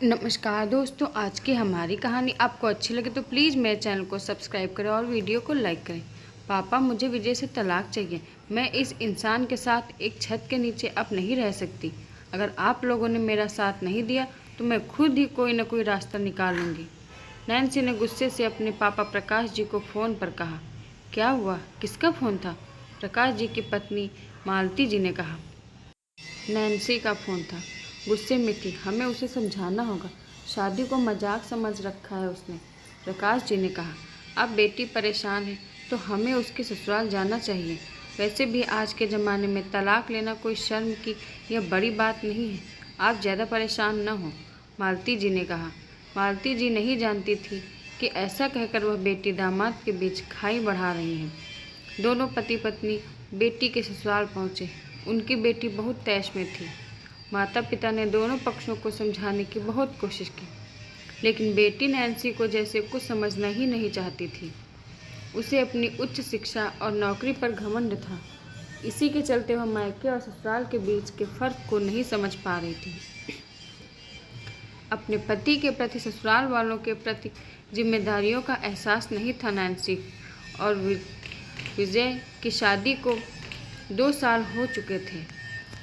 नमस्कार दोस्तों, आज की हमारी कहानी आपको अच्छी लगे तो प्लीज़ मेरे चैनल को सब्सक्राइब करें और वीडियो को लाइक करें। पापा, मुझे विजय से तलाक चाहिए। मैं इस इंसान के साथ एक छत के नीचे अब नहीं रह सकती। अगर आप लोगों ने मेरा साथ नहीं दिया तो मैं खुद ही कोई न कोई रास्ता निकालूंगी। नैन्सी ने गुस्से से अपने पापा प्रकाश जी को फ़ोन पर कहा। क्या हुआ? किसका फ़ोन था? प्रकाश जी की पत्नी मालती जी ने कहा। नैन्सी का फ़ोन था। गुस्से में थी। हमें उसे समझाना होगा। शादी को मजाक समझ रखा है उसने, प्रकाश जी ने कहा। अब बेटी परेशान है तो हमें उसके ससुराल जाना चाहिए। वैसे भी आज के ज़माने में तलाक लेना कोई शर्म की या बड़ी बात नहीं है। आप ज़्यादा परेशान न हो, मालती जी ने कहा। मालती जी नहीं जानती थी कि ऐसा कहकर वह बेटी दामाद के बीच खाई बढ़ा रही हैं। दोनों पति पत्नी बेटी के ससुराल पहुँचे। उनकी बेटी बहुत तैश में थी। माता पिता ने दोनों पक्षों को समझाने की बहुत कोशिश की, लेकिन बेटी नैन्सी को जैसे कुछ समझना ही नहीं चाहती थी। उसे अपनी उच्च शिक्षा और नौकरी पर घमंड था। इसी के चलते वह मायके और ससुराल के बीच के फर्क को नहीं समझ पा रही थी। अपने पति के प्रति ससुराल वालों के प्रति जिम्मेदारियों का एहसास नहीं था नैन्सी। और विजय की शादी को 2 साल हो चुके थे।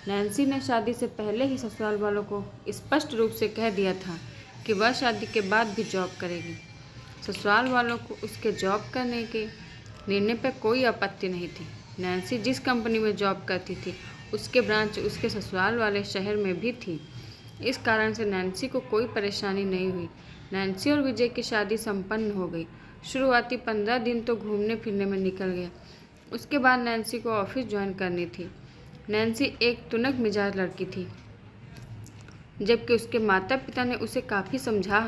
नैन्सी ने शादी से पहले ही ससुराल वालों को स्पष्ट रूप से कह दिया था कि वह शादी के बाद भी जॉब करेगी। ससुराल वालों को उसके जॉब करने के निर्णय पर कोई आपत्ति नहीं थी। नैन्सी जिस कंपनी में जॉब करती थी उसके ब्रांच उसके ससुराल वाले शहर में भी थी। इस कारण से नैन्सी को कोई परेशानी नहीं हुई। नैन्सी और विजय की शादी संपन्न हो गई। शुरुआती 15 दिन तो घूमने फिरने में निकल गया। उसके बाद नैन्सी को ऑफिस ज्वाइन करनी थी। नैन्सी एक तुनक मिजाज लड़की थी, जबकि उसके माता पिता ने उसे काफ़ी समझा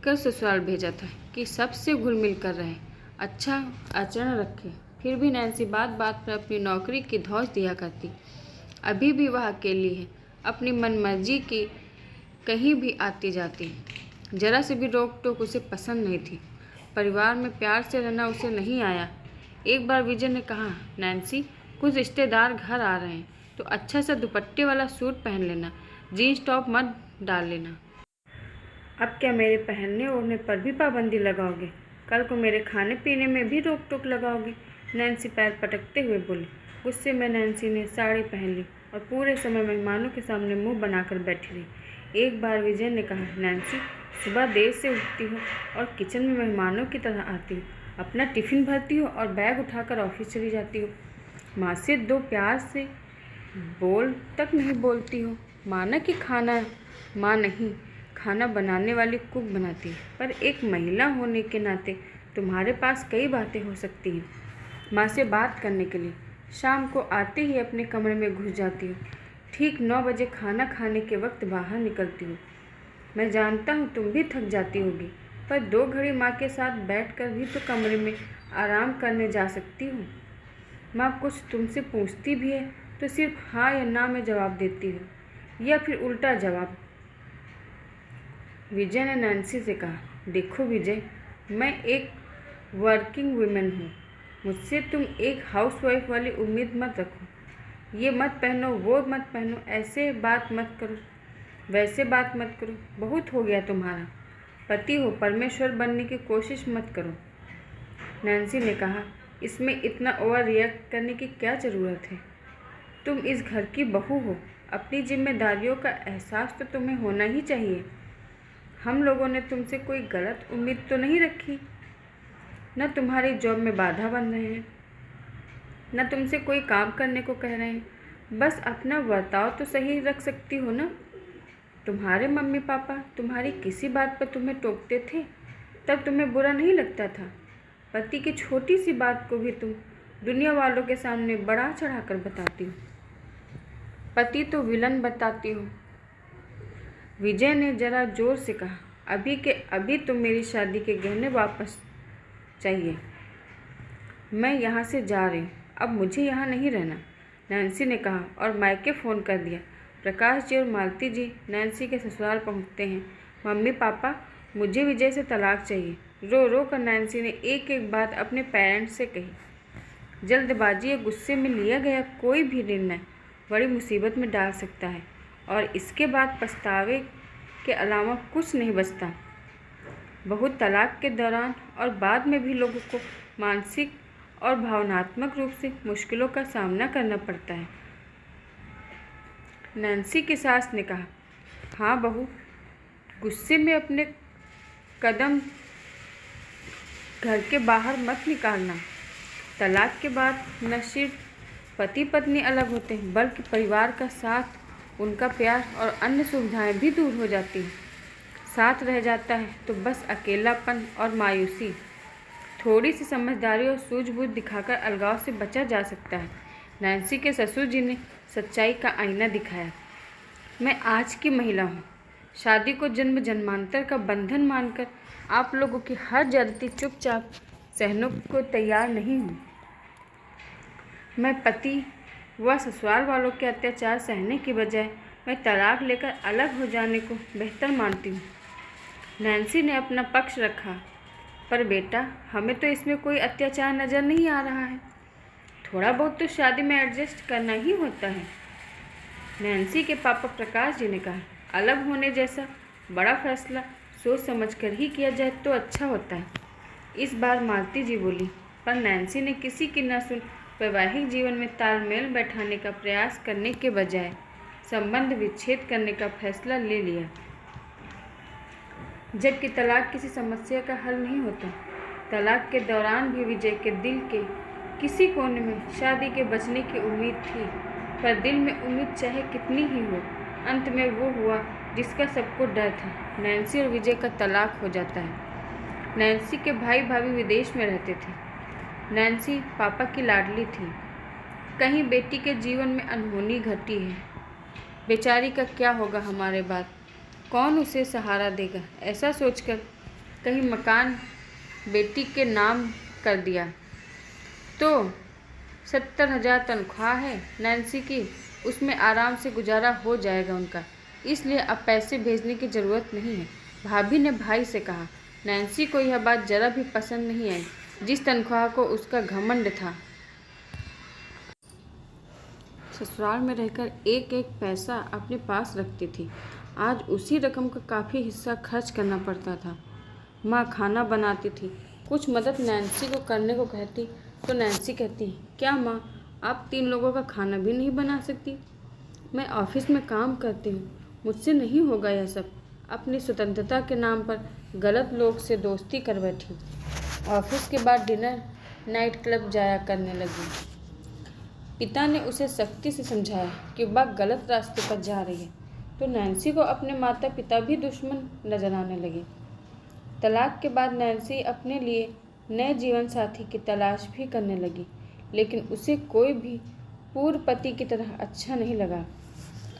कर ससुराल भेजा था कि सबसे घुल मिल कर रहे, अच्छा आचरण रखे। फिर भी नैन्सी बात बात पर अपनी नौकरी की धौंस दिया करती। अभी भी वह अकेली है, अपनी मनमर्जी की कहीं भी आती जाती है। जरा से भी रोक टोक उसे पसंद नहीं थी। परिवार में प्यार से रहना उसे नहीं आया। एक बार विजय ने कहा, नैन्सी, कुछ रिश्तेदार घर आ रहे हैं तो अच्छा सा दुपट्टे वाला सूट पहन लेना, जीन्स टॉप मत डाल लेना। अब क्या मेरे पहनने ओढ़ने पर भी पाबंदी लगाओगे? कल को मेरे खाने पीने में भी रोक टोक लगाओगे? नैन्सी पैर पटकते हुए बोली। गुस्से में नैन्सी ने साड़ी पहन ली और पूरे समय मेहमानों के सामने मुंह बनाकर बैठी रही। एक बार विजय ने कहा, नैन्सी, सुबह देर से उठती हो और किचन में मेहमानों की तरह आती हो, अपना टिफ़िन भरती हो और बैग उठाकर ऑफिस चली जाती हो। माँ से 2 प्यार से बोल तक नहीं बोलती हो। माना कि माँ नहीं, खाना बनाने वाली कुक बनाती है, पर एक महिला होने के नाते तुम्हारे पास कई बातें हो सकती हैं। माँ से बात करने के लिए शाम को आते ही अपने कमरे में घुस जाती हो। ठीक 9 बजे खाना खाने के वक्त बाहर निकलती हो। मैं जानता हूँ तुम भी थक जाती होगी, पर 2 घड़ी माँ के साथ बैठकर भी तो कमरे में आराम करने जा सकती हो। माँ कुछ तुमसे पूछती भी है तो सिर्फ हाँ या ना में जवाब देती हो, या फिर उल्टा जवाब। विजय ने नैन्सी से कहा, देखो विजय, मैं एक वर्किंग वुमेन हूँ। मुझसे तुम एक हाउसवाइफ वाली उम्मीद मत रखो। ये मत पहनो, वो मत पहनो, ऐसे बात मत करो, वैसे बात मत करो। बहुत हो गया तुम्हारा। पति हो, परमेश्वर बनने की कोशिश मत करो। नैन्सी ने कहा, इसमें इतना ओवर रिएक्ट करने की क्या ज़रूरत है? तुम इस घर की बहू हो, अपनी जिम्मेदारियों का एहसास तो तुम्हें होना ही चाहिए। हम लोगों ने तुमसे कोई गलत उम्मीद तो नहीं रखी, न तुम्हारी जॉब में बाधा बन रहे हैं, न तुमसे कोई काम करने को कह रहे हैं। बस अपना बर्ताव तो सही रख सकती हो ना। तुम्हारे मम्मी पापा तुम्हारी किसी बात पर तुम्हें टोकते थे तब तुम्हें बुरा नहीं लगता था। पति की छोटी सी बात को भी तुम दुनिया वालों के सामने बढ़ा चढ़ाकर बताती हो। पति तो विलन बताती हो। विजय ने जरा जोर से कहा, अभी के अभी तुम मेरी शादी के गहने वापस चाहिए। मैं यहाँ से जा रही हूँ, अब मुझे यहाँ नहीं रहना, नैन्सी ने कहा और मायके फ़ोन कर दिया। प्रकाश जी और मालती जी नैन्सी के ससुराल पहुँचते हैं। मम्मी पापा, मुझे विजय से तलाक चाहिए। रो रो कर नैन्सी ने एक एक बात अपने पेरेंट्स से कही। जल्दबाजी या गुस्से में लिया गया कोई भी निर्णय बड़ी मुसीबत में डाल सकता है और इसके बाद पछतावे के अलावा कुछ नहीं बचता। बहुत तलाक के दौरान और बाद में भी लोगों को मानसिक और भावनात्मक रूप से मुश्किलों का सामना करना पड़ता है। नैन्सी की सास ने कहा, हाँ बहू, गुस्से में अपने कदम घर के बाहर मत निकालना। तलाक के बाद न सिर्फ पति पत्नी अलग होते हैं बल्कि परिवार का साथ, उनका प्यार और अन्य सुविधाएं भी दूर हो जाती हैं। साथ रह जाता है तो बस अकेलापन और मायूसी। थोड़ी सी समझदारी और सूझबूझ दिखाकर अलगाव से बचा जा सकता है। नैन्सी के ससुर जी ने सच्चाई का आईना दिखाया। मैं आज की महिला हूँ। शादी को जन्म जन्मांतर का बंधन मानकर आप लोगों की हर ज्यादती चुपचाप सहने को तैयार नहीं हूँ। मैं पति व ससुराल वालों के अत्याचार सहने की बजाय मैं तलाक लेकर अलग हो जाने को बेहतर मानती हूँ। नैन्सी ने अपना पक्ष रखा, पर बेटा, हमें तो इसमें कोई अत्याचार नज़र नहीं आ रहा है। थोड़ा बहुत तो शादी में एडजस्ट करना ही होता है। नैन्सी के पापा प्रकाश जी ने कहा, अलग होने जैसा बड़ा फैसला सोच समझकर ही किया जाए तो अच्छा होता है। इस बार मालती जी बोली, पर नैन्सी ने किसी की न सुन वैवाहिक जीवन में तालमेल बैठाने का प्रयास करने के बजाय संबंध विच्छेद करने का फैसला ले लिया। जबकि तलाक किसी समस्या का हल नहीं होता। तलाक के दौरान भी विजय के दिल के किसी कोने में शादी के बचने की उम्मीद थी, पर दिल में उम्मीद चाहे कितनी ही हो, अंत में वो हुआ जिसका सबको डर था। नैन्सी और विजय का तलाक हो जाता है। नैन्सी के भाई भाभी विदेश में रहते थे। नैन्सी पापा की लाडली थी। कहीं बेटी के जीवन में अनहोनी घटी है। बेचारी का क्या होगा हमारे बाद, कौन उसे सहारा देगा, ऐसा सोचकर कहीं मकान बेटी के नाम कर दिया। तो 70,000 तनख्वाह है नैन्सी की, उसमें आराम से गुजारा हो जाएगा उनका, इसलिए अब पैसे भेजने की ज़रूरत नहीं है। भाभी ने भाई से कहा। नैन्सी को यह बात जरा भी पसंद नहीं आई। जिस तनख्वाह को उसका घमंड था, ससुराल में रहकर एक एक पैसा अपने पास रखती थी, आज उसी रकम का काफ़ी हिस्सा खर्च करना पड़ता था। माँ खाना बनाती थी, कुछ मदद नैन्सी को करने को कहती तो नैन्सी कहती, क्या माँ, आप 3 लोगों का खाना भी नहीं बना सकती? मैं ऑफिस में काम करती हूँ, मुझसे नहीं होगा यह सब। अपनी स्वतंत्रता के नाम पर गलत लोग से दोस्ती कर बैठी। ऑफिस के बाद डिनर नाइट क्लब जाया करने लगी। पिता ने उसे सख्ती से समझाया कि वह गलत रास्ते पर जा रही है, तो नैन्सी को अपने माता पिता भी दुश्मन नजर आने लगे। तलाक के बाद नैन्सी अपने लिए नए जीवन साथी की तलाश भी करने लगी, लेकिन उसे कोई भी पूर्व पति की तरह अच्छा नहीं लगा।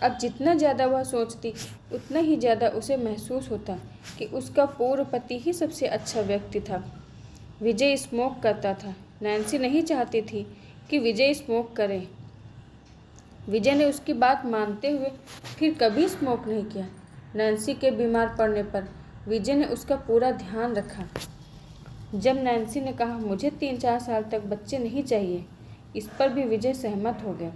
अब जितना ज़्यादा वह सोचती, उतना ही ज़्यादा उसे महसूस होता कि उसका पूर्व पति ही सबसे अच्छा व्यक्ति था। विजय स्मोक करता था। नैन्सी नहीं चाहती थी कि विजय स्मोक करे। विजय ने उसकी बात मानते हुए फिर कभी स्मोक नहीं किया। नैन्सी के बीमार पड़ने पर विजय ने उसका पूरा ध्यान रखा। जब नैन्सी ने कहा, मुझे 3-4 साल तक बच्चे नहीं चाहिए, इस पर भी विजय सहमत हो गया।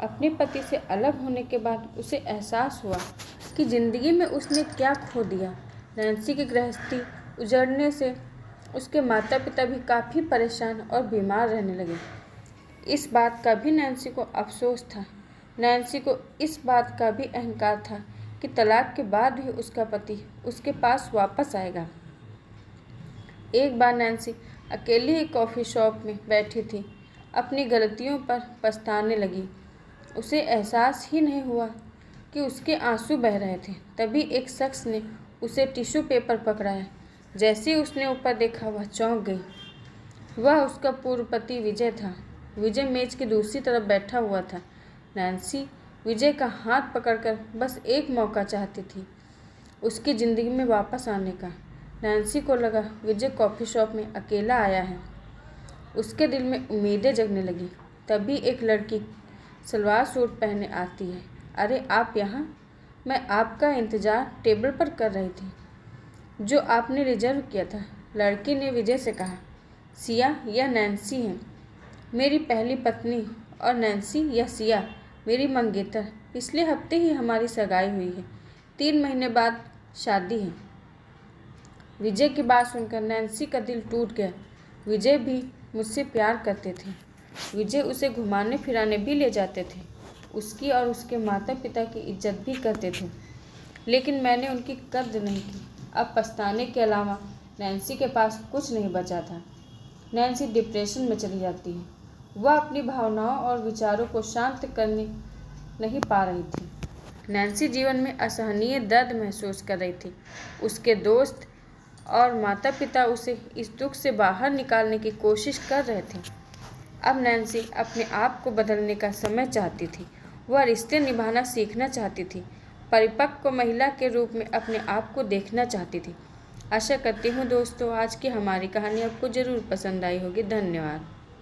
अपने पति से अलग होने के बाद उसे एहसास हुआ कि ज़िंदगी में उसने क्या खो दिया। नैन्सी की गृहस्थी उजड़ने से उसके माता पिता भी काफ़ी परेशान और बीमार रहने लगे। इस बात का भी नैन्सी को अफसोस था। नैन्सी को इस बात का भी अहंकार था कि तलाक के बाद भी उसका पति उसके पास वापस आएगा। एक बार नैन्सी अकेली एक कॉफ़ी शॉप में बैठी थी, अपनी गलतियों पर पछताने लगी। उसे एहसास ही नहीं हुआ कि उसके आंसू बह रहे थे। तभी एक शख्स ने उसे टिश्यू पेपर पकड़ाया। जैसे ही उसने ऊपर देखा, वह चौंक गई। वह उसका पूर्व पति विजय था। विजय मेज की दूसरी तरफ बैठा हुआ था। नैन्सी विजय का हाथ पकड़कर बस एक मौका चाहती थी उसकी ज़िंदगी में वापस आने का। नैन्सी को लगा विजय कॉफ़ी शॉप में अकेला आया है। उसके दिल में उम्मीदें जगने लगी। तभी एक लड़की सलवार सूट पहने आती है। अरे आप यहाँ? मैं आपका इंतज़ार टेबल पर कर रही थी, जो आपने रिजर्व किया था। लड़की ने विजय से कहा, सिया, यह नैन्सी है, मेरी पहली पत्नी, और नैन्सी या सिया मेरी मंगेतर। पिछले हफ्ते ही हमारी सगाई हुई है। 3 महीने बाद शादी है। विजय की बात सुनकर नैन्सी का दिल टूट गया। विजय भी मुझसे प्यार करते थे। विजय उसे घुमाने फिराने भी ले जाते थे। उसकी और उसके माता पिता की इज्जत भी करते थे, लेकिन मैंने उनकी कद्र नहीं की। अब पछताने के अलावा नैन्सी के पास कुछ नहीं बचा था। नैन्सी डिप्रेशन में चली जाती है। वह अपनी भावनाओं और विचारों को शांत करने नहीं पा रही थी। नैन्सी जीवन में असहनीय दर्द महसूस कर रही थी। उसके दोस्त और माता पिता उसे इस दुख से बाहर निकालने की कोशिश कर रहे थे। अब नैन्सी अपने आप को बदलने का समय चाहती थी। वह रिश्ते निभाना सीखना चाहती थी। परिपक्व महिला के रूप में अपने आप को देखना चाहती थी। आशा करती हूँ दोस्तों आज की हमारी कहानी आपको ज़रूर पसंद आई होगी। धन्यवाद।